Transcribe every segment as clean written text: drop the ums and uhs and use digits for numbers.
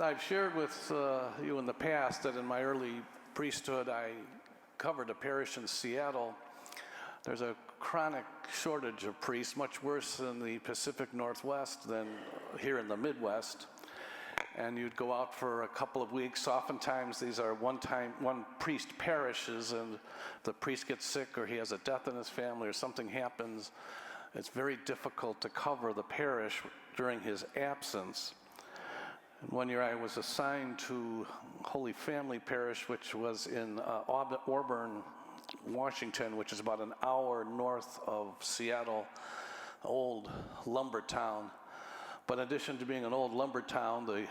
I've shared with you in the past that in my early priesthood I covered a parish in Seattle. There's a chronic shortage of priests, much worse in the Pacific Northwest than here in the Midwest. And you'd go out for a couple of weeks. Oftentimes these are one priest parishes, and the priest gets sick or he has a death in his family or something happens. It's very difficult to cover the parish during his absence. And one year I was assigned to Holy Family Parish, which was in Auburn, Washington, which is about an hour north of Seattle, old lumber town. But in addition to being an old lumber town, the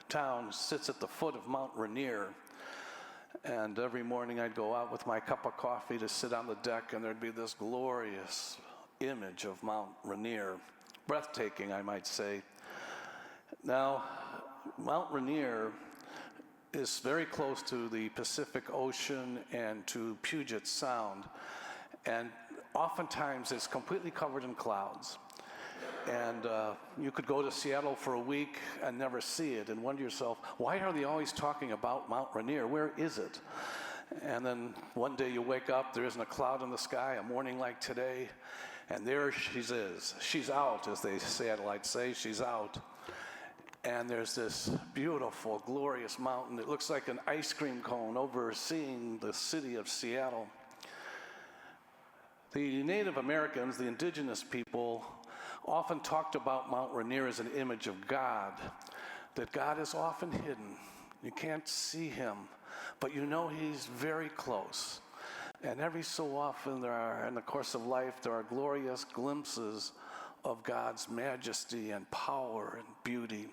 town sits at the foot of Mount Rainier. And every morning I'd go out with my cup of coffee to sit on the deck, and there'd be this glorious image of Mount Rainier. Breathtaking, I might say. Now, Mount Rainier is very close to the Pacific Ocean and to Puget Sound. And oftentimes it's completely covered in clouds. And you could go to Seattle for a week and never see it and wonder yourself, why are they always talking about Mount Rainier? Where is it? And then one day you wake up, there isn't a cloud in the sky, a morning like today, and there she is. She's out, as they Seattleites say, she's out. And there's this beautiful, glorious mountain. It looks like an ice cream cone overseeing the city of Seattle. The Native Americans, the indigenous people, often talked about Mount Rainier as an image of God, that God is often hidden. You can't see him, but you know he's very close. And every so often in the course of life, there are glorious glimpses of God's majesty and power and beauty.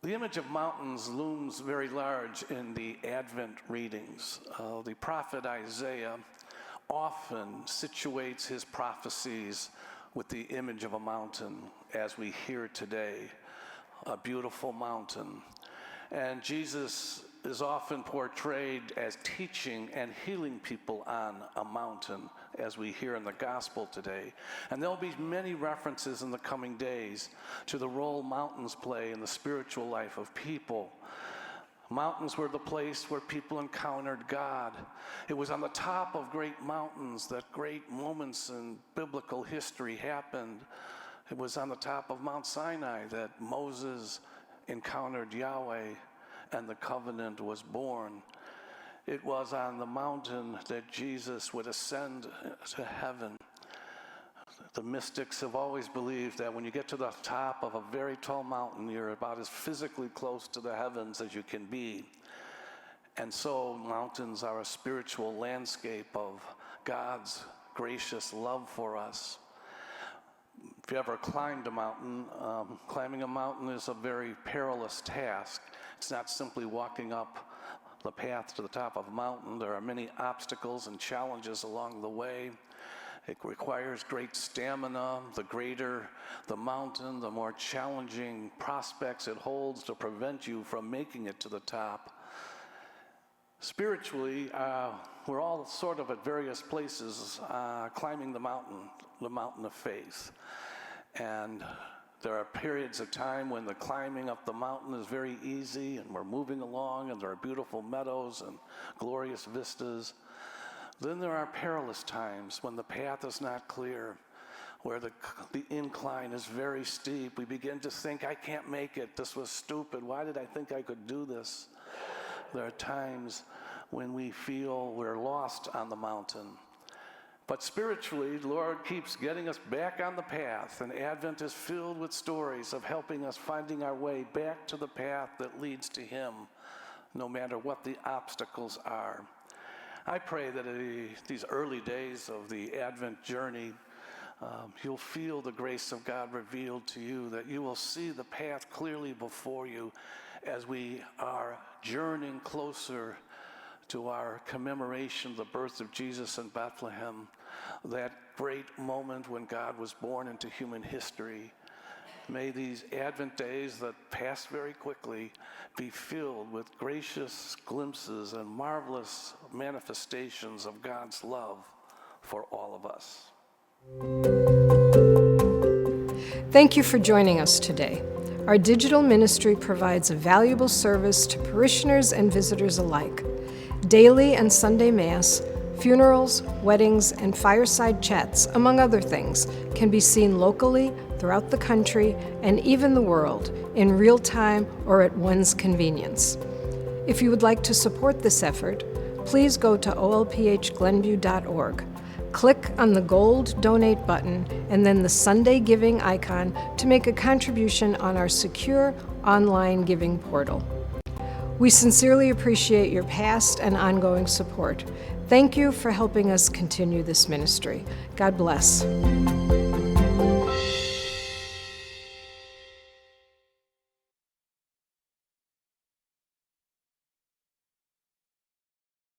The image of mountains looms very large in the Advent readings. The prophet Isaiah often situates his prophecies with the image of a mountain, as we hear today, a beautiful mountain. And Jesus is often portrayed as teaching and healing people on a mountain, as we hear in the gospel today. And there'll be many references in the coming days to the role mountains play in the spiritual life of people. Mountains were the place where people encountered God. It was on the top of great mountains that great moments in biblical history happened. It was on the top of Mount Sinai that Moses encountered Yahweh and the covenant was born. It was on the mountain that Jesus would ascend to heaven. The mystics have always believed that when you get to the top of a very tall mountain, you're about as physically close to the heavens as you can be. And so mountains are a spiritual landscape of God's gracious love for us. If you ever climbed a mountain, climbing a mountain is a very perilous task. It's not simply walking up the path to the top of a mountain. There are many obstacles and challenges along the way. It requires great stamina. The greater the mountain, the more challenging prospects it holds to prevent you from making it to the top. Spiritually, we're all sort of at various places climbing the mountain of faith. And there are periods of time when the climbing up the mountain is very easy and we're moving along and there are beautiful meadows and glorious vistas. Then there are perilous times when the path is not clear, where the incline is very steep. We begin to think, I can't make it. This was stupid. Why did I think I could do this? There are times when we feel we're lost on the mountain. But spiritually, the Lord keeps getting us back on the path, and Advent is filled with stories of helping us finding our way back to the path that leads to Him, no matter what the obstacles are. I pray that these early days of the Advent journey, you'll feel the grace of God revealed to you, that you will see the path clearly before you as we are journeying closer to our commemoration of the birth of Jesus in Bethlehem, that great moment when God was born into human history. May these Advent days that pass very quickly be filled with gracious glimpses and marvelous manifestations of God's love for all of us. Thank you for joining us today. Our digital ministry provides a valuable service to parishioners and visitors alike. Daily and Sunday Mass, funerals, weddings, and fireside chats, among other things, can be seen locally, throughout the country, and even the world, in real time or at one's convenience. If you would like to support this effort, please go to olphglenview.org. Click on the gold Donate button and then the Sunday Giving icon to make a contribution on our secure online giving portal. We sincerely appreciate your past and ongoing support. Thank you for helping us continue this ministry. God bless.